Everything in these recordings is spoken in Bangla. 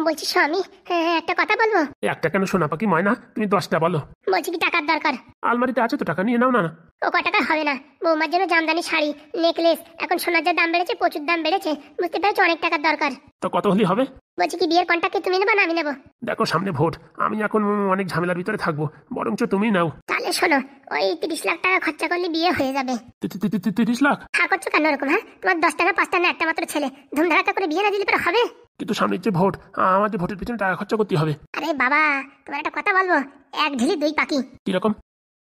বলছি স্বামী, একটা কথা বলবো। একটা কেন সোনা পাখি ময়না, তুমি 10টা বলো। বলছি কি টাকার দরকার। আলমারিতে আছে তো, টাকা নিয়ে নাও না। ও ক টাকা হবে না, বৌমার জন্য জামদানি শাড়ি, নেকলেস, এখন সোনার যা দাম বেড়েছে, প্রচুর দাম বেড়েছে, বুঝতে পেরেছো, অনেক টাকার দরকার। তো কত হলে হবে? বলছি কি বিয়ের কন্ট্রাক্ট তুমি নেবা না আমি নেবো? দেখো সামনে ভোট, আমি এখন অনেক ঝামেলার ভিতরে থাকবো, বরঞ্চ তুমি নাও। তাহলে শোনো, ওই 30 লাখ টাকা খরচা করলে বিয়ে হয়ে যাবে। 30 লাখ? হ্যাঁ করছো কেন ওরকম? হ্যাঁ, তোমার 10 টাকা 5 টাকা একটা মাত্র ছেলে, ধুমধাড়াকা করে বিয়ে না দিলে পরে হবে? কিন্তু সামনে যে ভোট, আমার যে ভোটের পিছনে টাকা খরচা করতে হবে। আরে বাবা, তোমার একটা কথা বলবো, এক ঢিলে দুই পাখি। কিরকম?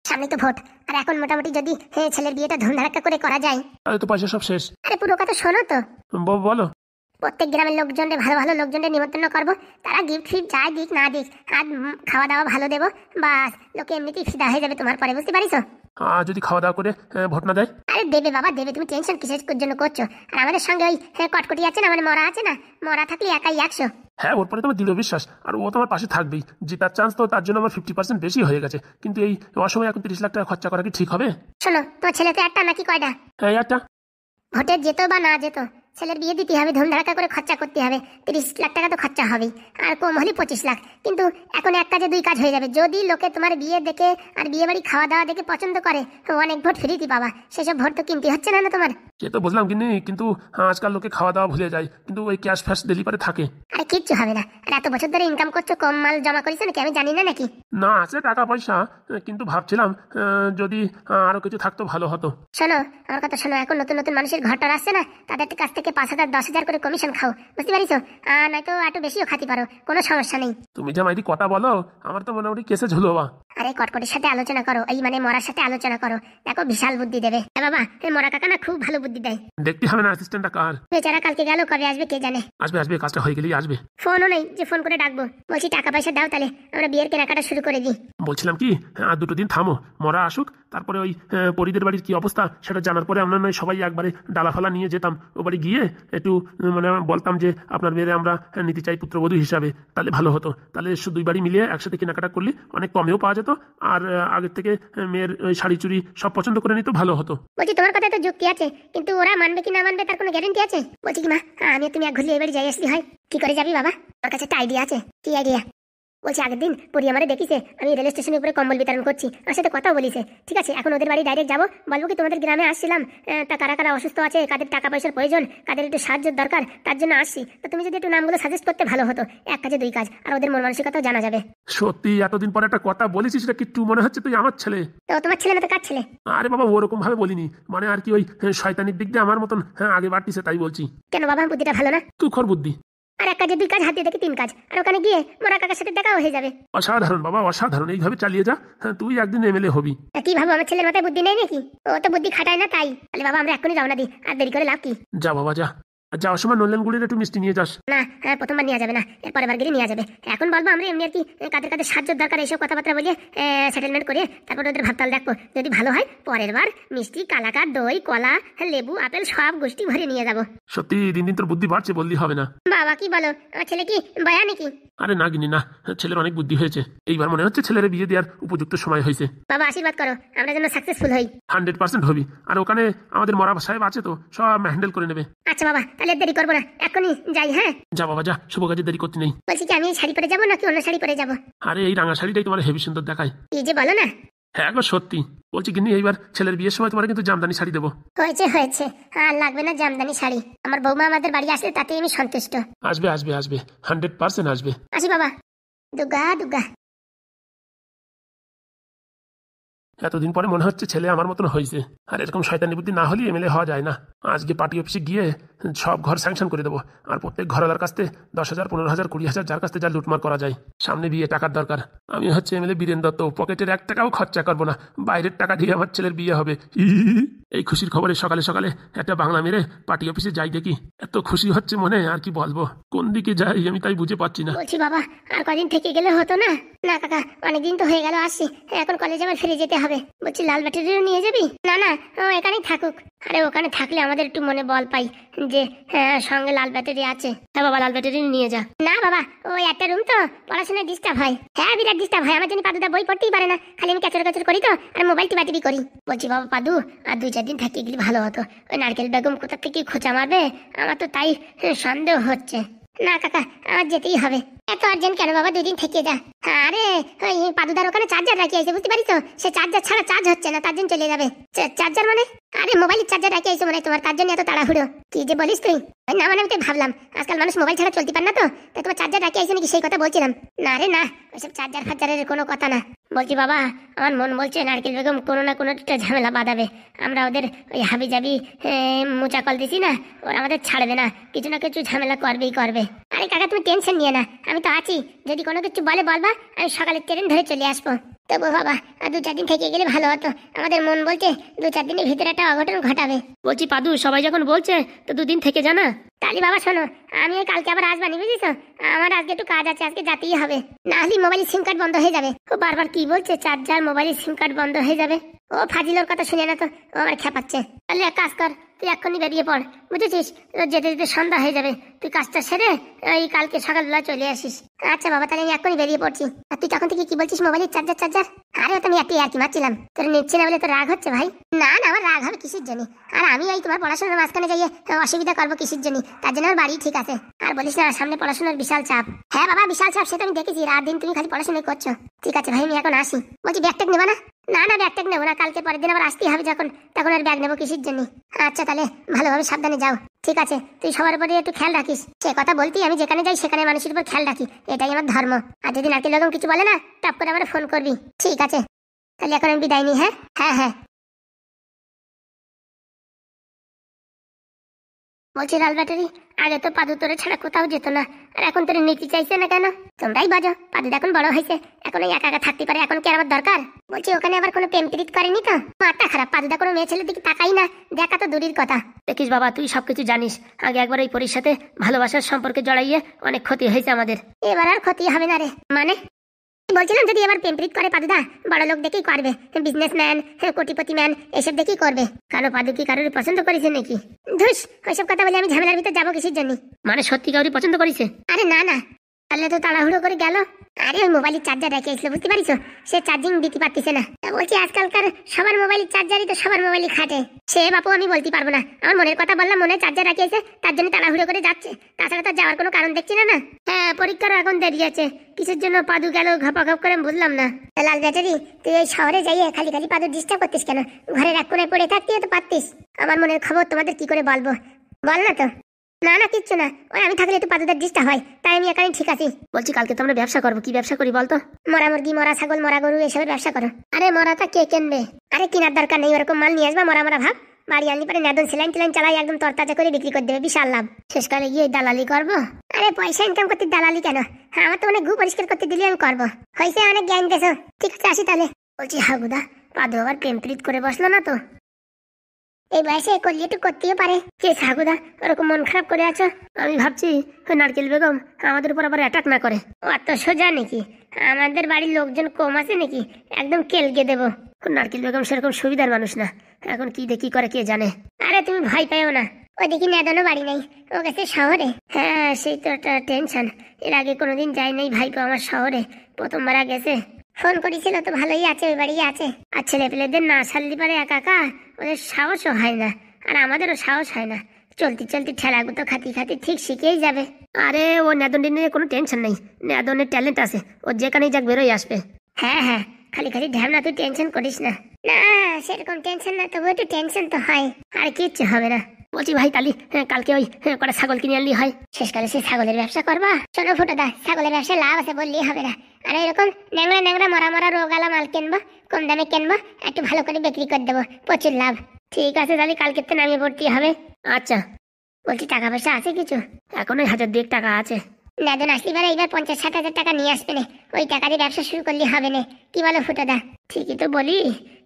সামনে তো ভোট, আর এখন মোটামুটি যদি ছেলের বিয়েটা ধুমধাড়াকা করে করা যায়। তাহলে তো পয়সা সব শেষ। আরে পুরো কথা শোনো তো। বলো। প্রত্যেক গ্রামের লোকজনদের, ভালো ভালো লোকজনদের নিমন্ত্রণ করবো, তারা গিফট ফিফট যাই দিক না দিক, আর খাওয়া দাওয়া ভালো দেবো, বাস লোকে এমনিতেই ফিদা হয়ে যাবে তোমার পরে, বুঝতে পারিস? যদি খাওয়া দাওয়া করে ভোট না দেয়? আরে দেবে বাবা দেবে, তুমি টেনশন কিসের জন্য করছো? আর আমাদের সঙ্গে ওই কটকটি আছে না, মানে মরা আছে না, মরা থাকলে একাই 100। হ্যাঁ, ওর পরে তোমার দৃঢ় বিশ্বাস, আর ও তোমার পাশে থাকবেই, জেতার চান্স তো তার জন্য আমার 50% বেশি হয়ে গেছে। কিন্তু এই অসময়ে এখন 30 লাখ টাকা খরচা করা কি ঠিক হবে? শোনো, তোমার ছেলে তো একটা নাকি কয়টা? হ্যাঁ, একটা। ভোটের যেত বা না যেত, ছেলের বিয়ে দিতে হবে, ধুমধাড়াকা করে খরচা করতে হবে, 30 লাখ টাকা তো খরচা হবেই, আর কম হলে 25 লাখ। কিন্তু এখন এক কাজে দুই কাজ হয়ে যাবে, যদি লোকে তোমার বিয়ে দেখে আর বিয়ে বাড়ি খাওয়া দাওয়া দেখে পছন্দ করে, অনেক ভোট ফ্রিতে পাবা। সেসব ভোট তো কিনতে হচ্ছে না তোমার। সে তো বুঝলাম, কিন্তু আজকাল লোকে খাওয়া দাওয়া ভুলে যায়, কিন্তু ওই ক্যাশ ফ্যাশ দিলি পারে থাকে। আরে কিচ্ছু হবে না, আর এত বছর ধরে ইনকাম করছো, কম মাল জমা করেছো নাকি আমি জানি না নাকি? না, আছে টাকা পয়সা, কিন্তু ভাবছিলাম যদি আরো কিছু থাকতো ভালো হতো। শোনো আমার কথা শোনো, এখন নতুন নতুন মানুষের ঘরটা আসছে না, তাদের কাছ থেকে 5,000 10,000 করে কমিশন খাও, বুঝতে পারিছো? নয়তো একটু বেশিও খাতে পারো, কোনো সমস্যা নেই। তুমি যা মাইরি কথা বলো, আমার তো মোটামুটি কেসে ঝুলোবা। আরে কটকটির সাথে আলোচনা করো, এই মানে মরার সাথে আলোচনা করো, দেখো বিশাল বুদ্ধি দেবে। বাবা, এই মরা কাকা না খুব ভালো বুদ্ধি দেয়। দেখতে হবে না অ্যাসিস্ট্যান্টটা কার। বেচারা কালকে গেল, কবে আসবে কে জানে। আসবে, কাজটা হয়ে গেলেই আসবে। ফোনও নেই যে ফোন করে ডাকবো। বলছি টাকা পয়সা দাও, তাহলে আমরা বিয়ের কেনাকাটা শুরু করে দিই। বলছিলাম কি, আর 2 দিন থামো, মরা আসুক, তারপরে ওই পরিদের বাড়ির কি অবস্থা সেটা জানার পরে আমরা নয় সবাই একবারে ডালাফালা নিয়ে যেতাম ও বাড়ি, গিয়ে একটু মানে বলতাম যে আপনার মেয়েরে আমরা নিতে চাই পুত্রবধূ হিসাবে, তাহলে ভালো হতো। তাহলে 2 বাড়ি মিলিয়ে একসাথে কেনাকাটা করলে অনেক কমেও পাওয়া যেত, আর আগের থেকে মেয়ের ওই শাড়ি চুড়ি সব পছন্দ করে নিত, ভালো হতো। বলছি তোমার কথা তো যুক্তি আছে, কিন্তু ওরা মানবে কি না মানবে তার কোনো গ্যারান্টি আছে? বলছি কি মা, আমি তুমি এক ঘুরলে এই বাড়ি যাই আসলি হয়? কি করে যাবি বাবা? আমার কাছে একটা আইডিয়া আছে। কি আইডিয়া? বলছি আগের দিন পরি আমারে দেখিছে, আমি রেল স্টেশনের উপরে কম্বল বিতরণ করছি, আমার সাথে কথাও বলিছে। ঠিক আছে, এখন ওদের বাড়ি ডাইরেক্ট যাবো, বলবো কি তোমাদের গ্রামে আসছিলাম, তা কারা কারা অসুস্থ আছে, কাদের টাকা পয়সার প্রয়োজন, কাদের একটু সাহায্যের দরকার, তার জন্য আসছি। তো তুমি যদি একটু নামগুলো সাজেস্ট করতে ভালো হতো, এক কাজে দুই কাজ, আর ওদের মন মানসিকতাও জানা যাবে। সত্যি এতদিন পরে একটা কথা বলেছিস, সেটা কিট্টু মনে হচ্ছে তুই আমার ছেলে। তো তোমার ছেলে না তো কার ছেলে? আরে বাবা, ওরকম ভাবে বলিনি, মানে আর কি ওই শয়তানির দিক দিয়ে আমার মতন আগে বাড়তিছে তাই বলছি। কেন বাবা, বুদ্ধিটা ভালো না? তুই খর বুদ্ধি। আর এক কাজে দুই কাজ, হাত দিয়ে দেখি 3 কাজ, আর ওখানে গিয়ে মোরা কাকার সাথে দেখাও হয়ে যাবে। অসাধারণ বাবা, অসাধারণ, এইভাবে চালিয়ে যা, তুই একদিন এমএলএ হবি। কি ভাবো আমার ছেলের মাথায় বুদ্ধি নেই নাকি? ও তো বুদ্ধি খাটায় না তাই। তাহলে বাবা আমরা এখনই রওনা দিই, আর দেরি করে লাভ কি? যা বাবা যা, আর যাওয়ার সময় নলেন গুড়ির একটু মিষ্টি নিয়ে যাস। না, প্রথমবার নিয়ে যাবে না, এর পরের বার গেলে নিয়ে যাবে। এখন বলবো আমরা এমনি আর কি কাদের কাদের সাহায্যের দরকার, এইসব কথাবার্তা বলিয়ে সেটেলমেন্ট করে তারপর ওদের ভাবতাল দেখবো, যদি ভালো হয় পরের বার মিষ্টি, কালাকার, দই, কলা, লেবু, আপেল সব গোষ্ঠী ভরে নিয়ে যাবো। সত্যি দিন দিন তোর বুদ্ধি বাড়ছে বললি হবে না। বাবা কি বলো, আমার ছেলে কি বয়া নাকি? আরে না গিনি না, ছেলের অনেক বুদ্ধি হয়েছে, এইবার মনে হচ্ছে ছেলের বিয়ে দেওয়ার উপযুক্ত সময় হয়েছে। বাবা আশীর্বাদ করো, আমরা যেন সাকসেসফুল হই। 100% হবি, আর ওখানে আমাদের মরা সাহেব আছে তো, সব হ্যান্ডেল করে নেবে। আচ্ছা বাবা, তাহলে দেরি করবো না, এখনই যাই। হ্যাঁ যা বাবা যা, শুভ কাজে দেরি করতে নেই। বলছি কি আমি এই শাড়ি পরে যাবো নাকি অন্য শাড়ি পরে যাবো? আরে এই রাঙা শাড়িটাই তোমার হেভি সুন্দর দেখায়। কি যে বলো না। হ্যাঁ গো সত্যি বলছি, কিন্তু এইবার ছেলের বিয়ের সময় তোমার কিন্তু জামদানি শাড়ি দেবো। হয়েছে হয়েছে, আর লাগবে না জামদানি শাড়ি, আমার বৌমা আমাদের বাড়ি আসলে তাতেই আমি সন্তুষ্ট। আসবে আসবে আসবে, 100% আসবে। আসি বাবা, দুগা দুগা। এতদিন পরে মনে হচ্ছে ছেলে আমার মতন হয়েছে, আর এরকম শয়তানি বুদ্ধি না হলে এমএলএ হওয়া যায় না। আজকে পার্টি অফিসে গিয়ে সব ঘর স্যাংশন করে দেবো, আর প্রত্যেক ঘরওয়ালার কাছ থেকে 10,000 15,000 20,000 যার কাছ থেকে যা লুটমার করা যায়। সামনে বিয়ে, টাকার দরকার। আমি হচ্ছে এমএলএ বীরেন দত্ত, পকেটের 1 টাকাও খরচা করবো না, বাইরের টাকা দিয়ে আমার ছেলের বিয়ে হবে। এই খুশির খবরে সকালে সকালে একটা বাংলা মেরে পার্টি অফিসে যাই, দেখি এত খুশি হচ্ছে মনে, আর কি বলবো, কোন দিকে যাই আমি তাই বুঝে পাচ্ছি না। বলছি বাবা আর কদিন থেকে গেলে হতো না? না কাকা, অনেকদিন তো হয়ে গেল আসছি, এখন কলেজে আবার ফিরে যেতে হবে। বলছি লাল ব্যাটারিও নিয়ে যাবি? না না, ও এখানেই থাকুক। আরে ওখানে থাকলে আমাদের একটু মনে বল পাই যে হ্যাঁ সঙ্গে লাল ব্যাটারি আছে। হ্যাঁ বাবা, লাল ব্যাটারি নিয়ে যা। না বাবা, ওই একটা রুম তো, পড়াশোনায় ডিস্টার্ব হয়। হ্যাঁ বিরাট ডিস্টার্ব হয়, আমার জন্য পাদুদা বই পড়তেই পারে না, খালি আমি ক্যাচর ক্যাচর করি তো, আর মোবাইল টিপি করি। বলছি বাবা পাদু, আর 2-4 দিন থাকিয়ে গেলে ভালো হতো। ওই নারকেল বেগম কোথা থেকে খোঁচা মারবে, আমার তো তাই সন্দেহ হচ্ছে। না কাকা, আমার যেতেই হবে। এত আর্জেন্ট কেন বাবা? 2 দিন থেকে যা। আরে ওই পাদুদার ওখানে চার্জার রাখি আছে, বুঝতে পারিস তো? সে চার্জার ছাড়া চার্জ হচ্ছে না, তার জন্য চলে যাবে। চার্জার মানে? আরে মোবাইলের চার্জার রাখি আছে মনে হয় তোমার, তার জন্য এত তাড়াহুড়ো। কি যে বলিস তুই! না মানে আমি তো ভাবলাম আজকাল মানুষ মোবাইল ছাড়া চলতে পারে না, তো তাই তোমার চার্জার রাখি আছে নাকি সেই কথা বলছিলাম। না রে না, ওইসব চার্জার ফার্জারের কোনো কথা না। বলছি বাবা, আমার মন বলছে নারকেল বেগম কোনো না কোনো একটা ঝামেলা বাঁধাবে। আমরা ওদের ওই হাবি জাবি মোচা কল দিছি না, ওরা আমাদের ছাড়বে না, কিছু না কিছু ঝামেলা করবেই করবে। আরে কাকা তুমি টেনশন নিয়ে না, আমি তো আছি। যদি কোনো কিছু বলে বলবা, আমি সকালে ট্রেন ধরে চলে আসবো। তবু বাবা, আর 2-4 দিন থেকে গেলে ভালো হতো। আমাদের মন বলছে 2-4 দিনের ভিতরে একটা অঘটন ঘটাবে। বলছি পাদু, সবাই যখন বলছে তো 2 দিন থেকে জানা। তাহলে বাবা শোনো, আমি ওই কালকে আবার আসবানি, বুঝিস? আমার আজকে একটু কাজ আছে, আজকে যেতেই হবে, না হলে মোবাইলের সিম কার্ড বন্ধ হয়ে যাবে। ও বারবার কি বলছে, চার্জার মোবাইলের সিম কার্ড বন্ধ হয়ে যাবে। ও ফাজিলোর কথা শুনে না তো, ও আমার খেপাচ্ছে। তাহলে এক কাজ কর, তুই এক্ষুনি বেরিয়ে পড়, বুঝেছিস? যেতে যেতে সন্ধ্যা হয়ে যাবে, তুই কাজটা সেরে এই কালকে সকালবেলা চলে আসিস। আচ্ছা বাবা, তাহলে আমি এক্ষুনি বেরিয়ে পড়ছি। আর তুই তখন থেকে কি বলছিস মোবাইলের চার্জার? আরে ও তো আমি একটু আর কি মারছিলাম, তোর নিচ্ছি না বলে তো রাগ হচ্ছে ভাই? না না, আমার রাগ হবে কিসের জন্য? আর আমি এই তোমার পড়াশোনার মাঝখানে যাইয়ে অসুবিধা করবো কিসের জন্য? তার জন্য আমার বাড়ি ঠিক আছে। আর বলিস না, সামনে পড়াশোনার বিশাল চাপ। হ্যাঁ বাবা, বিশাল চাপ, সেটা আমি দেখেছি। রাত দিন তুমি খালি পড়াশোনাই করছো। ঠিক আছে ভাই, আমি এখন আসি। বলছি ব্যাগ ট্যাগ নেবা না? না না, ব্যাগ ট্যাগ নেবো না, কালকে পরের দিন আবার আসতেই হবে যখন, তখন আর ব্যাগ নেবো কিসের জন্য? আচ্ছা তাহলে ভালোভাবে সাবধানে যাও। ঠিক আছে, তুই সবার উপরে একটু খেয়াল রাখিস। সে কথা বলতেই, আমি যেখানে যাই সেখানে মানুষের উপর খেয়াল রাখি, এটাই আমার ধর্ম। আর যদি নারকেল বেগম কিছু বলে না, টপ করে আমার ফোন করবি। ঠিক আছে, তাহলে এখন আমি বিদায় নিই। হ্যাঁ হ্যাঁ হ্যাঁ। বলছি লাল ব্যাটারি, আগে তো পাদু তোরে ছাড়া কোথাও যেত না, আর এখন তোরে নিতে চাইছে না কেন? তোমরাই বাজো, পাদু এখন বড় হয়েছে, এখন ওই একা একা থাকতে পারে, এখন কি আমার দরকার? বলছি ওখানে আবার কোনো প্রেম প্রীত করেনি তো? মাথা খারাপ, পাদুদা কোনো মেয়ে ছেলের দিকে তাকাই না, দেখা তো দূরের কথা। দেখিস বাবা, তুই সবকিছু জানিস। আগে একবার ওই পরীর সাথে ভালোবাসার সম্পর্কে জড়াইয়ে অনেক ক্ষতি হয়েছে আমাদের। এবার আর ক্ষতি হবে না রে। মানে বলছিলাম যদি এবার প্রেম প্রীত করে পাদুদা, বড় লোক দেখেই করবে, বিজনেসম্যান, কোটিপতি ম্যান, এসব দেখেই করবে। কেন পাদু কি কারোর পছন্দ করেছে নাকি? ধুস, ওইসব কথা বলে আমি ঝামেলার ভিতরে যাবো কিসের জন্য? মানে সত্যি কাউরি পছন্দ করেছে? আরে না না, তাহলে তো তাড়াহুড়ো করে গেল। আরে ওই মোবাইলের চার্জার রেখে এসলো, বুঝতে পারিস? সে চার্জিং দিতে পারতেছে না। বলছি আজকালকার সবার মোবাইলের চার্জারই তো সবার মোবাইলই খাটে। সে বাপু আমি বলতে পারবো না, আমার মনের কথা বললাম, মনে চার্জার রাখিয়েছে, তার জন্য তাড়াহুড়ো করে যাচ্ছে। তাছাড়া তো যাওয়ার কোনো কারণ দেখছি না। না হ্যাঁ, পরীক্ষারও এখন দেরি আছে, কিসের জন্য পাদু গেল ঘাপাঘাপ করে বুঝলাম না। লাল ব্যাটারি, তুই এই শহরে যাইয়ে খালি খালি পাদু ডিস্টার্ব করতিস কেন? ঘরের এক কোণে পড়ে থাকতে তো পারতিস। আমার মনের খবর তোমাদের কি করে বলবো, বল না তো? না না, কিচ্ছু না, ওই আমি থাকলে একটু পাদুদার ডিস্টার্ব হয়, তাই আমি এখানে ঠিক আছি। বলছি কালকে তো আমরা ব্যবসা করবো, কি ব্যবসা করি বলতো? মরা মুরগি, মরা ছাগল, মরা গরু, এসবের ব্যবসা করো। আরে মরাটা কে কিনবে? আরে কেনার দরকার নেই, ওরকম মাল নিয়ে আসবা মরা মরা ভাব, বাড়ি আনলি পরে নেদন সেলাইন টেলাইন চালাই একদম তরতাজা করে বিক্রি করে দেবে, বিশাল লাভ। শেষকালে গিয়ে দালালি করবো? আরে পয়সা ইনকাম করতে দালালি কেন? হ্যাঁ, আমার তো অনেক গু পরিষ্কার করতে দিলে আমি করবো। হয়েছে, অনেক জ্ঞান দেছো। ঠিক আছে, আসি তাহলে। বলছি হাগুদা, পাদু আবার প্রেম প্রীত করে বসলো না তো? এই বয়সে করলে একটু করতেও পারে। কে সাগুদা, ওরকম মন খারাপ করে আছো? আমি ভাবছি ওই নারকেল বেগম আমাদের উপর আবার অ্যাটাক না করে। অত সোজা নাকি? আমাদের বাড়ির লোকজন কম আছে নাকি? একদম কেলকে দেবো। নারকেল বেগম সেরকম সুবিধার মানুষ না, এখন কি দেখি করে কে জানে। আরে তুমি ভয় পাইও না, ওইদিকে নেদনও বাড়ি নাই, ও গেছে শহরে। হ্যাঁ, সেই তো একটা টেনশন, এর আগে কোনোদিন যাই নাই ভাইপো আমার শহরে, প্রথমবার গেছে। ফোন করেছিল তো, ভালোই আছে, ওই বাড়ি আছে। আর ছেলে পেলেদের না ছাড়লি পারে একা একা, ওদের সাহসও হয় না, আর আমাদেরও সাহস হয় না। চলতি চলতি ঠেলাগুতো খাতি খাতি ঠিক শিখেই যাবে। আরে ও নেদনটি নিয়ে কোনো টেনশন নেই, নেদনের ট্যালেন্ট আছে, ও যেখানেই যাক বেরোই আসবে। হ্যাঁ হ্যাঁ, খালি খালি ঢ্যামনা, তুই টেনশন করিস না। না সেরকম টেনশন না, তবু একটু টেনশন তো হয়, আর কিচ্ছু হবে না। বলছি ভাই তালি কালকে ওই কটা ছাগল কিনে আনলি হয়। শেষকালে সে ছাগলের ব্যবসা করবা? শোনো ফুটোদা, ছাগলের ব্যবসায় লাভ আছে বললেই হবে না। আর এরকম ন্যাংরা ন্যাংরা মরা মরা রোগালা মাল কিনবো, কম দামে কিনবো, একটু ভালো করে বিক্রি করে দেবো, প্রচুর লাভ। ঠিক আছে, তাহলে কালকে তো নামিয়ে পড়তে হবে। আচ্ছা। বলছি টাকা পয়সা আছে কিছু? এখন ওই 1000-2 টাকা আছে। নেদন আসলি পারে এইবার 50-60 হাজার টাকা নিয়ে আসবে না, ওই টাকা দিয়ে ব্যবসা শুরু করলে হবে না। কি বলো ফুটোদা? ঠিকই তো বলি,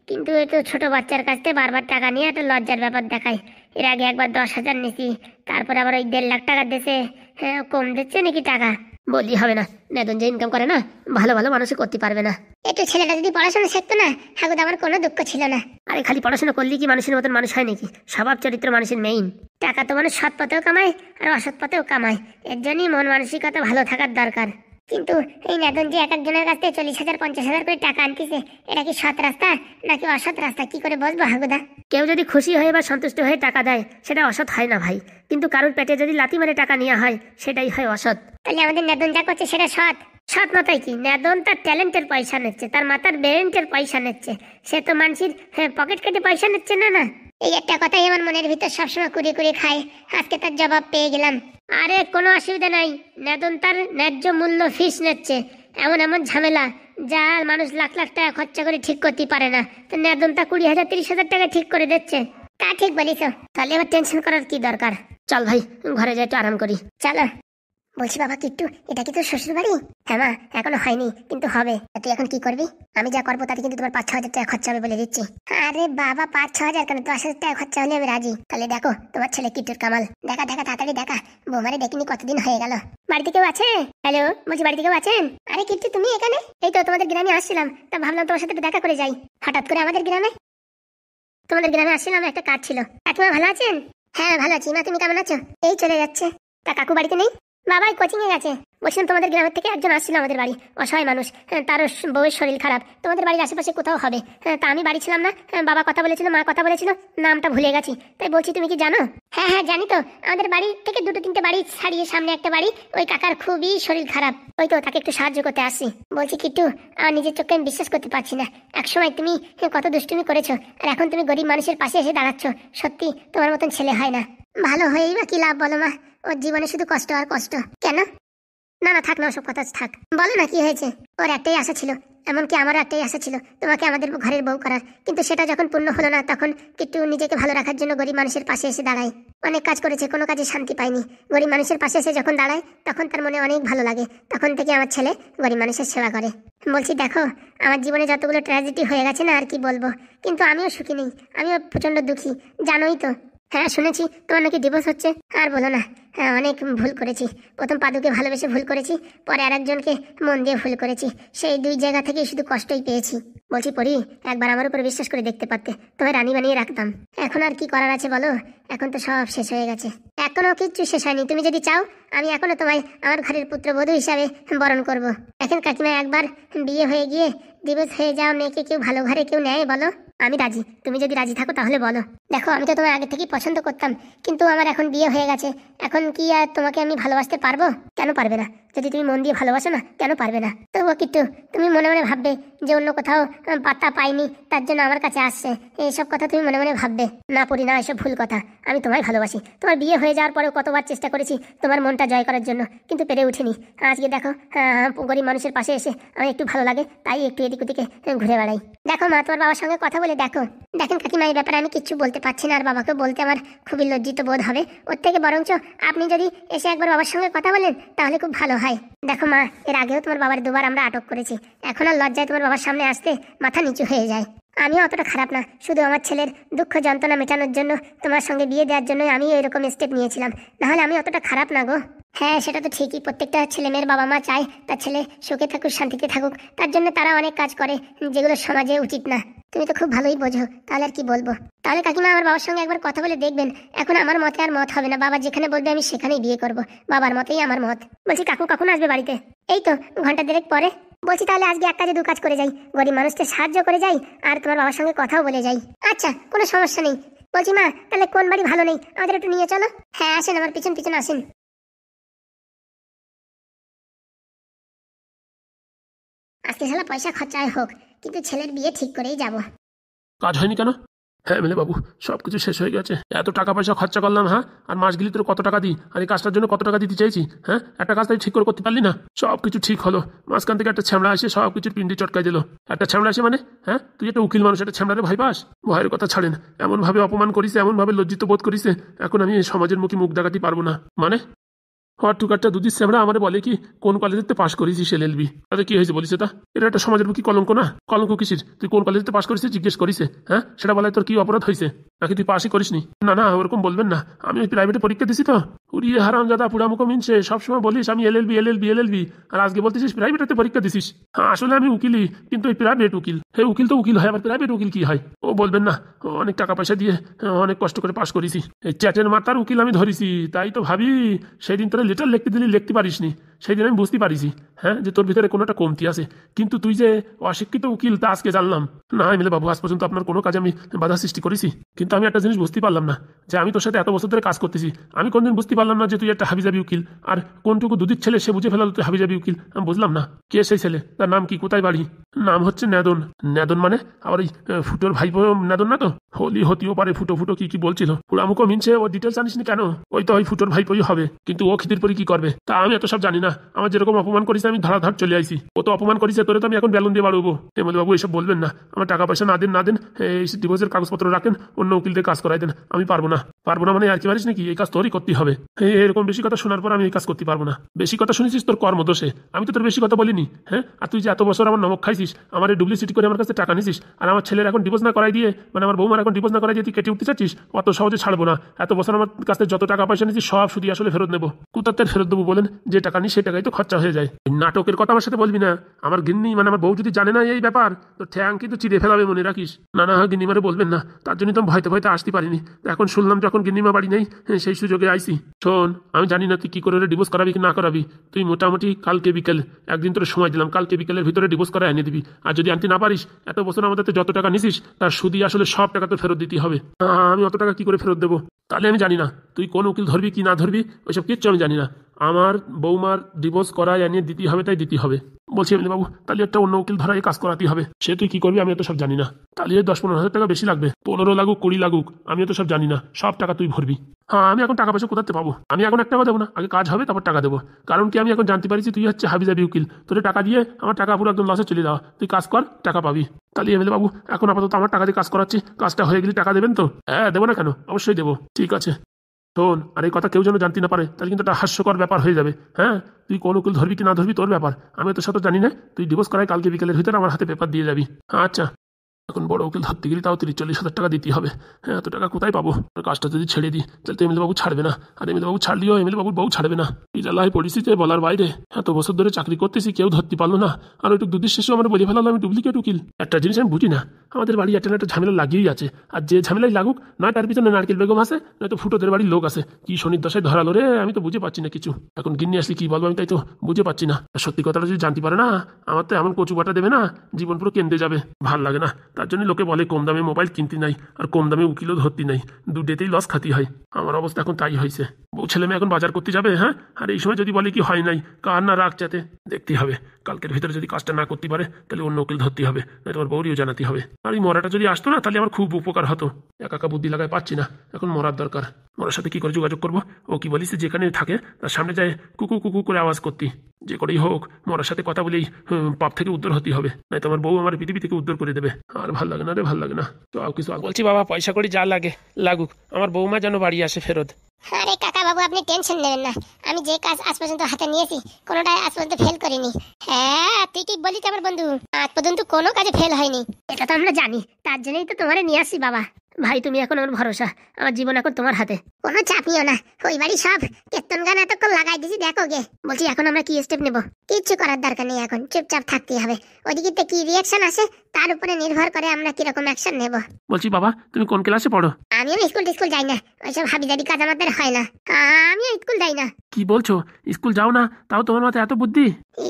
কিন্তু এই তো ছোট বাচ্চার কাছ থেকে বারবার টাকা নিয়ে একটা লজ্জার ব্যাপার দেখায়। এর আগে একবার 10,000 নিছি, তারপর আবার ওই 1.5 লাখ টাকা দিয়েছে। হ্যাঁ, কম দিচ্ছে নাকি টাকা? বললি হবে না, নেদন যে ইনকাম করে না, ভালো ভালো মানুষে করতে পারবে না। একটু ছেলেটা যদি পড়াশোনা শিখতো না, ঠাকুর আমার কোনো দুঃখ ছিল না। আরে খালি পড়াশোনা করলে কি মানুষের মতন মানুষ হয় নাকি? স্বভাব চরিত্র মানুষের মেইন। টাকা তো মানুষ সৎ পথেও কামায় আর অসৎ পথেও কামায়, এর জন্যই মন মানসিকতা ভালো থাকার দরকার। কিন্তু এই নেদন যে এক একজনের কাছ থেকে 40,000 50,000 করে টাকা আনতেছে, এটা কি সৎ রাস্তা নাকি অসৎ রাস্তা, কি করে বসবো হাগুদা? কেউ যদি খুশি হয়ে বা সন্তুষ্ট হয়ে টাকা দেয় সেটা অসৎ হয় না ভাই, কিন্তু কারোর পেটে যদি লাথি মেরে টাকা নেওয়া হয় সেটাই হয় অসৎ। তাহলে আমাদের নেদন যা করছে সেটা সৎ? সৎ মাথায় কি, নেদন তার ট্যালেন্টের পয়সা নিচ্ছে, তার মাথার ব্রেন্টের পয়সা নিচ্ছে, সে তো মানুষের পকেট কেটে পয়সা নিচ্ছে না। না, এই একটা কথাই আমার মনের ভিতর সবসময় কুড়িয়ে কুড়িয়ে খায়, আজকে তার জবাব পেয়ে গেলাম। আরে কোনো অসুবিধা নাই, নেদন তার ন্যায্য মূল্য ফিস নিচ্ছে। এমন এমন ঝামেলা যা মানুষ লাখ লাখ টাকা খরচা করে ঠিক করতে পারে না, তো নেদন তা 20,000 30,000 টাকা ঠিক করে দিচ্ছে। তা ঠিক বলিস। তাহলে এবার টেনশন করার কি দরকার? চল ভাই ঘরে যাই একটু আরাম করি। চলো। বলছি বাবা কিট্টু, এটা কি তোর শ্বশুর বাড়ি? হ্যাঁ মা, এখনো হয়নি কিন্তু হবে। তুই এখন কি করবি? আমি যা করবো তাতে কিন্তু তোমার 5-6 হাজার টাকা খরচা হবে বলে দিচ্ছি। আরে বাবা, 5-6 হাজার কেন, 10,000 টাকা খরচা হলে আমি রাজি। তাহলে দেখো তোমার ছেলে কিট্টুর কামাল। দেখা দেখা তাড়াতাড়ি দেখা, বৌমারে দেখিনি কতদিন হয়ে গেল। বাড়িতে কেউ আছে? হ্যালো, বলছি বাড়িতে কেউ আছেন? আরে কিট্টু তুমি এখানে? এই তো তোমাদের গ্রামে আসছিলাম, তা ভাবলাম তোমার সাথে একটু দেখা করে যাই। হঠাৎ করে আমাদের গ্রামে? তোমাদের গ্রামে আসছিলাম, একটা কাজ ছিল। কাকিমা ভালো আছেন? হ্যাঁ ভালো আছি। মা তুমি কেমন আছো? এই চলে যাচ্ছে। তা কাকু বাড়িতে নেই? বাবাই কোচিং এ গেছে। বলছিলাম তোমাদের গ্রামের থেকে একজন আসছিল আমাদের বাড়ি, অসহায় মানুষ, তার বউয়ের শরীর খারাপ, তোমাদের বাড়ির আশেপাশে কোথাও হবে। তা আমি বাড়ি ছিলাম না, বাবা কথা বলেছিল, মা কথা বলেছিল, নামটা ভুলে গেছি, তাই বলছি তুমি কি জানো? হ্যাঁ হ্যাঁ জানি তো, আমাদের বাড়ি থেকে 2-3টে বাড়ি ছাড়িয়ে সামনে একটা বাড়ি, ওই কাকার খুবই শরীর খারাপ, ওই তো তাকে একটু সাহায্য করতে আসছি। বলছি কিট্টু, আমার নিজের চোখে আমি বিশ্বাস করতে পারছি না, একসময় তুমি কত দুষ্টুমি করেছো, আর এখন তুমি গরিব মানুষের পাশে এসে দাঁড়াচ্ছ। সত্যি তোমার মতন ছেলে হয় না। ভালো হয়েই বা কি লাভ বলো মা, ওর জীবনে শুধু কষ্ট আর কষ্ট। কেন? না না থাক না, ওসব কথা থাক। বলো না কি হয়েছে? ওর একটাই আশা ছিল, এমনকি আমারও একটাই আশা ছিল, তোমাকে আমাদের ঘরের বউ করার, কিন্তু সেটা যখন পূর্ণ হলো না, তখন কিট্টু নিজেকে ভালো রাখার জন্য গরিব মানুষের পাশে এসে দাঁড়ায়। অনেক কাজ করেছে, কোনো কাজে শান্তি পায়নি, গরিব মানুষের পাশে এসে যখন দাঁড়ায় তখন তার মনে অনেক ভালো লাগে, তখন থেকে আমার ছেলে গরিব মানুষের সেবা করে। বলছি দেখো, আমার জীবনে যতগুলো ট্র্যাজেডি হয়ে গেছে না, আর কি বলবো, কিন্তু আমিও সুখী নেই, আমিও প্রচন্ড দুঃখী, জানোই তো। হ্যাঁ শুনেছি তোমার নাকি ডিভোর্স হচ্ছে। আর বলো না, হ্যাঁ অনেক ভুল করেছি। প্রথম পাদুকে ভালোবেসে ভুল করেছি, পরে আরেকজনকে মন দিয়ে ভুল করেছি, সেই 2 জায়গা থেকে শুধু কষ্টই পেয়েছি। বলছি পরি, একবার আমার উপরে বিশ্বাস করে দেখতে পারতে, তোমায় রানী বানিয়ে রাখতাম। এখন আর কি করার আছে বলো, এখন তো সব শেষ হয়ে গেছে। এখনো কিচ্ছু শেষ হয়নি, তুমি যদি চাও আমি এখনো তোমায় আমার ঘরের পুত্রবধূ হিসাবে বরণ করব। এখন কাকিমা, একবার বিয়ে হয়ে গিয়ে ডিভোর্স হয়ে যাও মেয়েকে কেউ ভালো ঘরে কেউ নেয় বলো? আমি রাজি, তুমি যদি রাজি থাকো তাহলে বলো। দেখো আমি তো তোমার আগে থেকেই পছন্দ করতাম, কিন্তু আমার এখন বিয়ে হয়ে গেছে, এখন কি আর তোমাকে আমি ভালোবাসতে পারবো? কেন পারবে না, যদি তুমি মন দিয়ে ভালোবাসো না, কেন পারবে না? তবুও কিট্টু, তুমি মনে মনে ভাববে যে অন্য কোথাও পাত্তা পাইনি তার জন্য আমার কাছে আসছে, এইসব কথা তুমি মনে মনে ভাববে। না পড়ি না, এসব ভুল কথা। আমি তোমায় ভালোবাসি, তোমার বিয়ে হয়ে যাওয়ার পরেও কতবার চেষ্টা করেছি তোমার মনটা জয় করার জন্য, কিন্তু পেরে উঠিনি। আজকে দেখো, গরিব মানুষের পাশে এসে আমি একটু ভালো লাগে, তাই একটু এদিক ওদিকে ঘুরে বেড়াই। দেখো মা, তোমার বাবার সঙ্গে কথা বলে দেখো। দেখেন কাকিমা, এই ব্যাপারে আমি কিচ্ছু বলতে পারছি না, আর বাবাকে বলতে আমার খুবই লজ্জিত বোধ হবে। ওর থেকে বরঞ্চ আপনি যদি এসে একবার বাবার সঙ্গে কথা বলেন তাহলে খুব ভালো হয়। দেখো মা, এর আগেও তোমার বাবার 2বার আমরা আটক করেছি, এখন আর লজ্জায় তোমার বাবার সামনে আসতে মাথা নিচু হয়ে যায়। আমিও অতটা খারাপ না, শুধু আমার ছেলের দুঃখ যন্ত্রণা মেটানোর জন্য, তোমার সঙ্গে বিয়ে দেওয়ার জন্য আমিও এরকম স্টেপ নিয়েছিলাম, নাহলে আমি অতটা খারাপ না গো। হ্যাঁ সেটা তো ঠিকই, প্রত্যেকটা ছেলে মেয়ের বাবা মা চায় তার ছেলে সুখে থাকুক, শান্তিতে থাকুক, তার জন্য তারা অনেক কাজ করে যেগুলো সমাজে উচিত না। তুমি তো খুব ভালোই বোঝো, তাহলে আর কি বলবো। তাহলে কাকিমা, আমার বাবার সঙ্গে একবার কথা বলে দেখবেন, এখন আমার মতে আর মত হবে না, বাবা যেখানে বলবে আমি সেখানেই বিয়ে করব, বাবার মতেই আমার মত। বলছি কাকু কখন আসবে বাড়িতে? এই তো ঘন্টা 2 পরে। বলছি তাহলে আজকে 1 কাজে 2 কাজ করে যাই, গরিব মানুষকে সাহায্য করে যাই, আর তোমার বাবার সঙ্গে কথাও বলে যাই। আচ্ছা কোনো সমস্যা নেই। বলছি মা, তাহলে কোন বাড়ি ভালো নেই, আমাদের একটু নিয়ে চলো। হ্যাঁ আসেন, আমার পিছন পিছন আসেন। আজকে শালা পয়সা খরচায় হোক, কিন্তু ছেলের বিয়ে ঠিক করেই যাব। কাজ হয়নি কেন? হ্যাঁ এমএলএ বাবু, সব কিছু শেষ হয়ে গেছে। এত টাকা পয়সা খরচা করলাম, হ্যাঁ, আর মাস গেলি তোর কত টাকা দিই, আর এই কাজটার জন্য কত টাকা দিতে চাইছি, হ্যাঁ, একটা কাজ তাই ঠিক করে করতে পারলি না। সব কিছু ঠিক হলো, মাঝখান থেকে একটা ছ্যামড়া এসে সব কিছুর পিন্ডি চটকাই দিল। একটা ছ্যামড়া আসে মানে, হ্যাঁ, তুই একটা উকিল মানুষ, একটা ছ্যামড়ারে ভয় পাস? ভয়ের কথা ছাড়েন, এমনভাবে অপমান করিস, এমনভাবে লজ্জিত বোধ করিস, এখন আমি এই সমাজের মুখে মুখ দেখাতে পারবো না। মানে হওয়ার টুকারটা দুদিন শ্যামরা আমারে বলে কি, কোন কলেজেতে পাশ করেছিস এলএলবি? তাতে কি হয়েছে বলিস? এটা একটা সমাজের কি কলঙ্ক না? কলঙ্ক কিসির? তুই কোন কলেজেতে পাশ করেছিস জিজ্ঞেস করিস, হ্যাঁ, সেটা বলে তোর কি অপরাধ হয়েছে? নাকি তুই পাশই করিসনি? না না, ওরকম বলবেন না, আমি ওই প্রাইভেটে পরীক্ষা দিছি তো। উড়িয়ে হারাম দাদা পুরামুখো মিনছে, সবসময় বলিস আমি এলএলবি এলএলবি এলএলবি, আর আজকে বলতেছিস প্রাইভেটেতে পরীক্ষা দিছিস। হ্যাঁ আসলে আমি উকিলই, কিন্তু ওই প্রাইভেট উকিল। হে উকিল তো উকিল হয়, আবার প্রাইভেট উকিল কি হয়? ও বলবেন না, অনেক টাকা পয়সা দিয়ে অনেক কষ্ট করে পাশ করেছি, এই চ্যাটের মাথার উকিল আমি ধরেছি, তাই তো ভাবি সেদিন তোরা লেটার লিখতে দিলি লিখতে পারিসনি, সেই দিন আমি বুঝতে পারিছি হ্যাঁ যে তোর ভিতরে কোনো একটা কমতি আছে, কিন্তু তুই যে অশিক্ষিত উকিল তা আজকে জানলাম না। এমএলএ বাবু, আজ পর্যন্ত আপনার কোনো কাজে আমি বাধা সৃষ্টি করেছি, কিন্তু আমি একটা জিনিস বুঝতে পারলাম না যে আমি তোর সাথে এত বছর ধরে কাজ করতেছি, আমি কোনদিন বুঝতে পারলাম না যে তুই একটা হাবিজাবি উকিল, আর কোনটুকু দুদিক ছেলে সে বুঝে ফেলাল তুই হাবিজাবি উকিল। আমি বুঝলাম না কে সেই ছেলে, তার নাম কি, কোথায় বাড়ি? নাম হচ্ছে নেদন। নেদন মানে আবার এই ফুটোর ভাইপো নেদন না তো? হলি হতেও পারে, ফুটো ফুটো কি কি বলছিল পুরামুখো মিনছে, ও ডিটেলস জানিস নি কেন? ওই তো ওই ফুটোর ভাইপোই হবে, কিন্তু ও খিদির পরি কি করবে তা আমি এত সব জানি না। আমার যেরকম অপমান করেছে আমি ধারাধার চলে আইছি, ও তো অপমান করেছে তোরে তো আমি এখন বেলুন দিয়ে বাড়বো। এমএলএ বাবু এইসব বলবেন না, আমার টাকা পয়সা না দেন এই ডিভোর্সের কাগজপত্র রাখেন, অন্য উকিলদের কাজ করাই দেন। আমি পারবো না মানে আর কি পারিস নাকি? এই কাজ তোরই করতে হবে। এরকম বেশি কথা শোনার পর আমি এই কাজ করতে পারবো না। বেশি কথা শুনেছিস তোর কর্মদোষে, আমি তো তোর বেশি কথা বলিনি। হ্যাঁ, আর তুই যে এত বছর আমার নমক খাইছিস, আমার এই ডুপ্লিসিটি করে আমার কাছে টাকা নিছিস, আর আমার ছেলের এখন ডিভোর্স না করাই দিয়ে, মানে আমার বৌমার এখন ডিভোর্স না করাই দিয়ে তুই কেটে উঠতে চাচ্ছিস, অত সহজে ছাড়বো না। এত বছর আমার কাছে যত টাকা পয়সা নিয়েছিস সব শুধু আসলে ফেরত নেবো। কোথার ফেরত দেবো বলেন? যে টাকা নিই সে টাকাই তো খরচা হয়ে যায়। নাটকের কথা আমার সাথে বলবি না। আমার গিন্নি মানে আমার বউ যদি জানে না এই ব্যাপার, তো ঠ্যাং কিন্তু চিড়ে ফেলাবে, মনে রাখিস। না গিন্নিমারে বলবেন না, তার জন্য তো আমি ভয়তে আসতে পারিনি। এখন শুনলাম যখন গিন্নিমা বাড়ি নেই, সেই সুযোগে আইসি। শোন, আমি জানি না তুই কি করে ডিভোর্স করাবি কি না করাবি, তুই মোটামুটি কালকে বিকেল, একদিন তোর সময় দিলাম, কালকে বিকেলের ভিতরে ডিভোর্স করে এনে দিবি। আর যদি আনতে না পারিস, এত বছর আমাদের যত টাকা নিছিস তার সুদি আসলে সব টাকা তো ফেরত দিতে হবে। আমি অত টাকা কি করে ফেরত দেবো? তাহলে আমি জানি না তুই কোন উকিল ধরবি কি না ধরবি, ওইসব কিচ্ছু আমি জানি না। আমার বৌমার ডিভোর্স করায় এনে দিতে হবে, তাই দিতে হবে বলছি। এমনি বাবু, তাহলে একটা অন্য উকিল ধরাই কাজ করাতে হবে। সে তুই কি করবি আমি এত সব জানি না। তাহলে 10-15 হাজার টাকা বেশি লাগবে, 15 লাগুক 20 লাগুক, আমি এত সব জানি না। সব টাকা তুই ভরবি। হ্যাঁ, আমি এখন টাকা পয়সা কোথাতে পাবো? আমি এখন এক টাকা দেবো না, আগে কাজ হবে তারপর টাকা দেবো। কারণ কি, আমি এখন জানতে পারছি তুই হচ্ছে হাবিজাবি উকিল, তোর টাকা দিয়ে আমার টাকা পুরো একদম লসে চলে যাওয়া। তুই কাজ কর, টাকা পাবি। তাহলে এমএলএ বাবু, এখন আপাতত আমার টাকা দিয়ে কাজ করাচ্ছি, কাজটা হয়ে গেলে টাকা দেবেন তো? হ্যাঁ, দেবো না কেন, অবশ্যই দেবো। ঠিক আছে শোন, আর এই কথা কেউ যেন জানতে না পারে, তাহলে কিন্তু একটা হাস্যকর ব্যাপার হয়ে যাবে। হ্যাঁ, তুই কোন উকিল ধরবি কি না ধরবি তোর ব্যাপার, আমি তোর সাথে জানি না। তুই ডিভোর্স করাই কালকে বিকেলের ভিতরে আমার হাতে পেপার দিয়ে যাবি। আচ্ছা, এখন বড় উকিল ধরতে গেলে তাও 30-40 হাজার টাকা দিতে হবে। হ্যাঁ, এত টাকা কোথায় পাবো? কাজটা যদি ছেড়ে দিই তাহলে তো এমএলএ বাবু ছাড়বে না, আর এমএলএ বাবু ছাড়লেও এমএলএ বাবুর বউ ছাড়বে না। এই জ্বালায় পড়েছি যে বলার বাইরে। এত বছর ধরে চাকরি করতেছি, কেউ ধরতে পারলো না, আর ওইটুকু দুদিন শেষে আমরা বলে ফেলাম আমি ডুপ্লিকেট উকিল। একটা জিনিস আমি বুঝি না, আমাদের বাড়ি একটা ঝামেলা লাগিয়েই আছে, আর যে ঝামেলাই লাগুক, নয় তার পিছনে নারকেল বেগম আছে, নয়তো ফুটোদের বাড়ির লোক আছে। কি শনির দশায় ধরালো রে, আমি তো বুঝে পাচ্ছি না কিছু। এখন গিন্নি আসলে কি বলবো আমি তাই তো বুঝে পাচ্ছি না। সত্যি কথাটা যদি জানতে পারে না, আমার তো এমন কচু বাটা দেবে না, জীবন পুরো কেন্দ্রে যাবে। ভাল লাগে না, তার জন্য লোকে বলে কম দামে মোবাইল কিনতে নাই, আর কম দামে উকিলও ধরতে নাই, দুটেতেই লস খাতি হয়। আমার অবস্থা এখন তাই হয়েছে। বউ ছেলে মেয়ে এখন বাজার করতে যাবে, হ্যাঁ, আর এই সময় যদি বলে কি হয় নাই, কার না রাগ চাতে দেখতে হবে। কালকের ভিতরে যদি কাজটা না করতে পারে, তাহলে অন্য উকিল ধরতে হবে, না তোমার বউরিও জানাতে হবে। আর এই মরাটা যদি আসতো না, তাহলে আমার খুব উপকার হতো। একা বুদ্ধি লাগায় পাচ্ছি না, এখন মরার দরকার। মরার সাথে কি করে যোগাযোগ করবো? ও কি বলিস, যেখানে থাকে তার সামনে যায় কুকু কুকু করে আওয়াজ করতি। যে করেই হোক মরার সাথে কথা বলেই পাপ থেকে উদ্ধার হতে হবে, নাই তোমার বউ আমার পৃথিবী থেকে উদ্ধার করে দেবে। আর ভাল লাগে না রে, ভাল লাগে না। তো আর কিছু বলছি বাবা, পয়সা করি যা লাগে লাগুক, আমার বৌমা যেন বাড়ি আসে ফেরত। আরে কাকা বাবু, আপনি টেনশন নেবেন না, আমি যে কাজ আজ পর্যন্ত হাতে নিয়েছি কোনোটাই আজ পর্যন্ত ফেল করিনি। হ্যাঁ, তুই ঠিক বলিস আমার বন্ধু, আজ পর্যন্ত কোনো কাজে ফেল হয়নি। এটা তো আমরা জানি, তার জন্যই তো তোমারে নিয়ে আসছি বাবা। ভাই, তুমি এখন আমার ভরসা, আমার জীবন এখন তোমার হাতে। কোনো চাপ নিও না, ওই বাড়ি সব কীর্তন গান এতক্ষণ লাগাই দিছি, দেখো গে। বলছি এখন আমরা কি স্টেপ নেব? কিচ্ছু করার দরকার নেই, এখন চুপচাপ থাকতেই হবে। ওইদিকে কি রিয়াকশন আসে তার উপরে নির্ভর করে আমরা কিরকম অ্যাকশন নেব। বলছি বাবা, তুমি কোন ক্লাসে পড়ো? আমিও স্কুল যাই না, ওইসব হাবিজাবি কাজ আমাদের হয় না। আমিও স্কুল যাই না। কি বলছো, স্কুল যাও না? তাও তোমার মাথায় এত বুদ্ধি?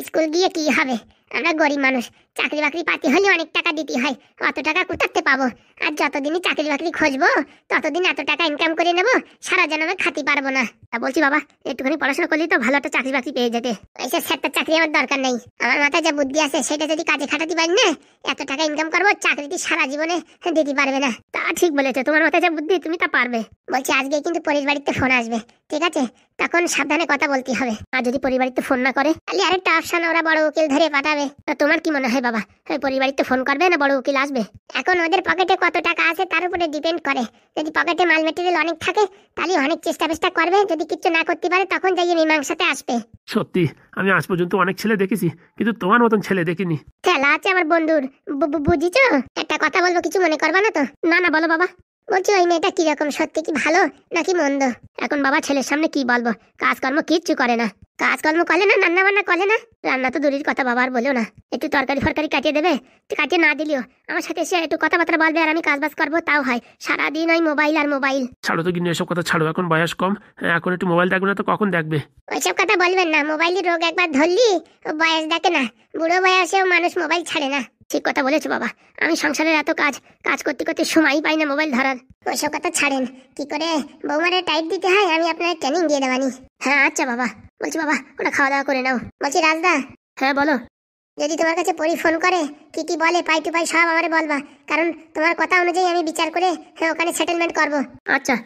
স্কুল গিয়ে কি হবে, আমরা গরিব মানুষ, চাকরি বাকরি পাতি হলে অনেক টাকা দিতে হয়, অত টাকা কোথাতে পাবো? আর যতদিনই চাকরি বাকরি খুঁজবো ততদিন এত টাকা ইনকাম করে নেবো, সারা জন্মে খাতি পারবো না। তা বলছি বাবা, একটুখানি পড়াশোনা করলেই তো ভালো একটা চাকরি বাকরি পেয়ে যেতে। এইসব সেক্টর চাকরি আমার দরকার নেই, আমার মাথায় যে বুদ্ধি আছে সেটা যদি কাজে খাটাতে পারি না, এত টাকা ইনকাম করবো, চাকরিটি সারা জীবনে দিতে পারবে না। তা ঠিক বলেছো, তোমার মাথায় যে বুদ্ধি তুমি তা পারবে। বলছি আজকে কিন্তু পরিবারিতে ফোন আসবে, ঠিক আছে? তখন সাবধানে কথা বলতে হবে। আর যদি পরিবারিতে ফোন না করে, তাহলে আরেকটা অপশন, ওরা বড় উকিল ধরে পাঠাবে। তা তোমার কি মনে হয় বাবা, পরিবারিতে ফোন করবে না বড় উকিল আসবে? এখন ওদের পকেটে কত টাকা আছে তার উপরে ডিপেন্ড করে। যদি পকেটে মাল মেটেরিয়াল অনেক থাকে, তাহলে অনেক চেষ্টা করবে, যদি কিছু না করতে পারে তখন যাই মীমাংসাতে আসবে। সত্যি আমি আজ পর্যন্ত অনেক ছেলে দেখেছি, কিন্তু তোমার মতন ছেলে দেখিনি। খেলা আছে আমার বন্ধুর, বুঝিছো? একটা কথা বলবো, কিছু মনে করবা না তো? না বলো বাবা। বলছি ওই মেয়েটা কিরকম, সত্যি কি ভালো নাকি মন্দ? এখন বাবা ছেলের সামনে কি বলবো, কাজকর্ম কিচ্ছু করে না। কাজকর্ম করে না, রান্না বান্না করে না? রান্না তো দূরের কথা, বাবা আর বলেও না। একটু তরকারি ফরকারি কাটিয়ে দেবে, কাটিয়ে না দিলেও আমার সাথে এসে একটু কথাবার্তা বলবে, আর আমি কাজ বাজ করবো, তাও হয়। সারাদিন ওই মোবাইল আর মোবাইল। ছাড়ো তো কিন্তু এসব কথা ছাড়ো, এখন বয়স কম, এখন একটু মোবাইল দেখবে না তো কখন দেখবে? ওইসব কথা বলবেন না, মোবাইলের রোগ একবার ধরলি ও বয়স দেখে না, বুড়ো বয়সেও মানুষ মোবাইল ছাড়ে না। ঠিক কথা বলেছো বাবা, আমি সংসারের এত কাজ কাজ করতে করতে সময়ই পাই না মোবাইল ধরার। ওইসব কথা ছাড়েন, কি করে বৌমারে টাইট দিতে হয় আমি আপনার ট্রেনিং দিয়ে দেবানি। হ্যাঁ আচ্ছা বাবা। বলছি বাবা, ওটা খাওয়া দাওয়া করে নাও। বলছি রাজদা, হ্যাঁ বলো। যদি তোমার কাছে পরি ফোন করে কি কি বলে পাই টু পাই সব আমারে বলবা, কারণ তোমার কথা অনুযায়ী আমি বিচার করে ওখানে সেটেলমেন্ট করব। আচ্ছা।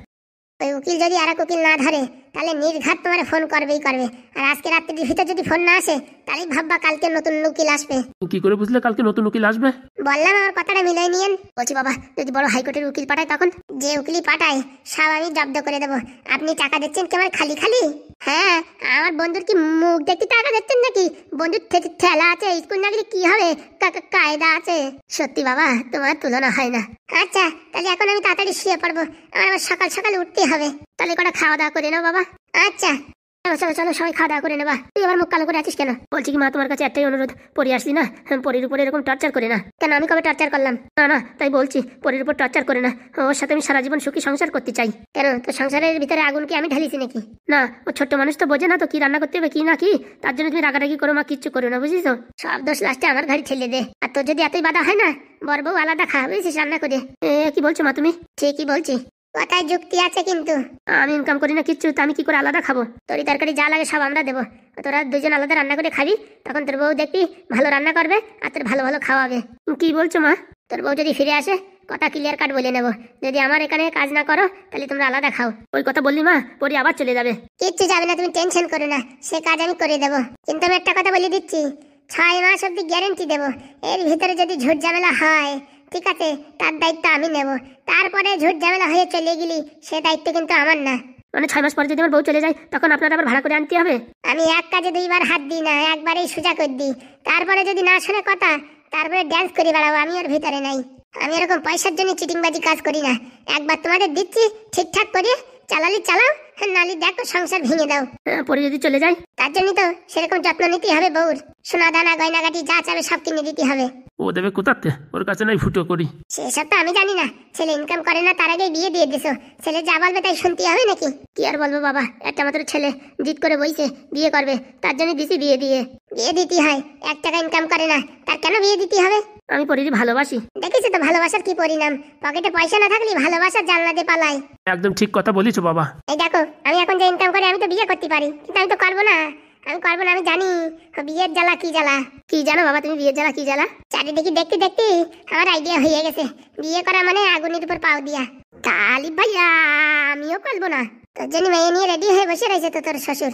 ওই উকিল যদি আর এক উকিল না ধরে তাহলে নির্ঘাত তোমার ফোন করবেই করবে, আর আজকে রাত্রির ভিতর যদি ফোন না আসে তাহলে ভাববা কালকে নতুন উকিল আসবে। কি করে বুঝলে কালকে নতুন উকিল আসবে? বললাম আমার কথাটা মিলাই নিয়েন। বলছি বাবা, যদি বড় হাইকোর্টের উকিল পাঠায় তখন? যে উকিলই পাঠায় সব আমি জব্দ করে দেবো। আপনি টাকা দিচ্ছেন কি আমার খালি খালি? হ্যাঁ, আমার বন্ধুর কি মুখ দেখতে টাকা দিচ্ছেন নাকি? বন্ধুর ঠেলা আছে, স্কুল না গেলে কি হবে, কায়দা আছে। সত্যি বাবা, তোমার তুলনা হয় না। আচ্ছা তাহলে এখন আমি তাড়াতাড়ি শুয়ে পড়বো, আমার আবার সকাল সকাল উঠতে হবে। তাহলে কটা খাওয়া দাওয়া করে নাও বাবা। আচ্ছা চলো চলো চলো, সবাই খাওয়া দাওয়া করে নেবা। তুই আবার মুখ কালো করে আছিস কেন? বলছি কি মা, তোমার কাছে একটাই অনুরোধ, পরি আসলি না, পরির উপরে এরকম টর্চার করে না। কেন, আমি কবে টর্চার করলাম? না না, তাই বলছি, পরির উপর টর্চার করে না। ওর সাথে আমি সারা জীবন সুখী সংসার করতে চাই। কেন, তো সংসারের ভিতরে আগুন কি আমি ঢালিছি নাকি? না, ও ছোট্ট মানুষ তো বোঝে না তো কি রান্না করতে হবে কি না কি, তার জন্য তুমি রাগারাগি করো মা, কিচ্ছু করো না, বুঝিস তো? সব দোষ লাস্টে আমার ঘাড়ি ঠেলে দে। আর তোর যদি এতই বাধা হয় না, বর বউ আলাদা খা, বুঝেছিস, রান্না করে। কি বলছো মা তুমি? ঠিকই বলছি, কথায় যুক্তি আছে কিন্তু। আমি ইনকাম করি না কিচ্ছু, তো আমি কি করে আলাদা খাবো? তরি তরকারি যা লাগে সব আমরা দেবো, তোরা দুজন আলাদা রান্না করে খাবি, তখন তোর বউ দেখবি ভালো রান্না করবে আর তোর ভালো ভালো খাওয়াবে। কি বলছো মা? তোর বউ যদি ফিরে আসে কথা ক্লিয়ার কাট বলে নেবো, যদি আমার এখানে কাজ না করো তাহলে তোমরা আলাদা খাও। ওই কথা বললি মা, পরি আবার চলে যাবে। কিচ্ছু যাবে না, তুমি টেনশন করো না, সে কাজ আমি করে দেবো। কিন্তু আমি একটা কথা বলে দিচ্ছি, 6 মাস অব্দি গ্যারেন্টি দেবো। এর ভিতরে যদি ঝুট ঝামেলা হয়, ঠিক আছে, তার দায়িত্ব আমি নেব। তারপরে ঝুট ঝামেলা হয়ে চলে গেলি সে দায়িত্ব কিন্তু আমার না। মানে 6 মাস পরে যদি আমার বউ চলে যায় তখন আপনার আবার ভাড়া করে আনতে হবে? আমি এক কাজে 2 বার হাত দিই না, একবারেই সোজা করে দিই। তারপরে যদি না শোনে কথা, তারপরে ড্যান্স করে বেড়াবো, আমি ওর ভিতরে নাই। আমি এরকম পয়সার জন্য চিটিংবাজি কাজ করি না। একবার তোমাদের দিচ্ছি, ঠিকঠাক করে চালালি চালাও, নালি দেখো সংসার ভেঙে দাও। পরে যদি চলে যায়? তার জন্য তো সেরকম যত্ন নিতে হবে বউর, সোনা দানা গয়নাগাটি যা চাবে সব কিনে দিতে হবে। ও দেবে কোথাতে, ওর কাছে নাই ফুটো করি। সেসব তো আমি জানি না, ছেলে ইনকাম করে না তার আগে বিয়ে দিয়ে দিছো, ছেলে যা বলবে তাই শুনতে হবে নাকি? কি আর বলবো বাবা, একটা মাত্র ছেলে জিদ করে বইছে বিয়ে করবে, তার জন্য দিছি বিয়ে দিয়ে। বিয়ে দিতে হয়, 1 টাকা ইনকাম করে না, তার কেন বিয়ে দিতে হবে? আমি পরির ভালোবাসি। দেখেছি তো ভালোবাসার কি পরিণাম, পকেটে পয়সা না থাকলে ভালোবাসার জানলা দিয়ে পালাই। একদম ঠিক কথা বলিছো বাবা। এই দেখো, আমি এখন যে ইনকাম করে আমি তো বিয়ে করতে পারি, কিন্তু আমি তো করবো না। আমি করবো না, আমি জানি বিয়ের জ্বালা কি জ্বালা। কি জানো বাবা তুমি বিয়ের জ্বালা কি জ্বালা? চারিদিকে দেখতে দেখতে আমার আইডিয়া হয়ে গেছে, বিয়ে করা মানে আগুনের উপর পাও দিয়া। তালি ভাইয়া আমিও করবো না, তোর জন্য মেয়ে নিয়ে রেডি হয়ে বসে রয়েছে তো তোর শ্বশুর।